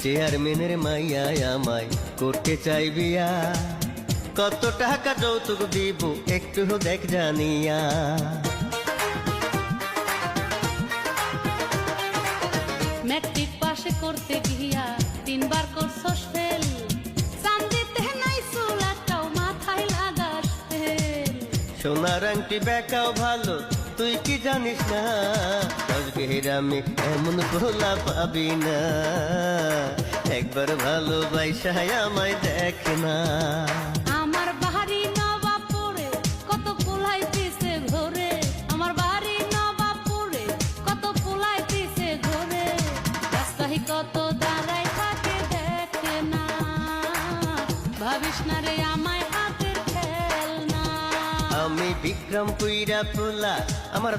চেয়ারম্যানের মাইয়া আমায় করতে চাই বিয়া, কত টাকা যৌতুক দিব একটু দেখ জানিয়া। ম্যাট্রিক পাশে করতে গিয়া 3 বার করছস ফেল, চান্দিতে নাই চুল একটাও মাথায় লাগাস তেল। সোনার আংটি বেকাও ভালো তুই কি জানিস না, 10 গ্রামে এমন ভোলা পাবি না, একবার ভালোবাসা আমায় দেখ না। আমার বাড়ি নবাবপুরে কত পোলাইতেছে ঘরে, আমার বাড়ি নবাবপুরে কত পোলাইতেছে ঘরে, রাস্তায় কত দাঁড়ায় থাকে দেখে না, ভাবিস না রে আমায় হাতের খেলনা। আমি বিক্রম পুইরা পোলা আমার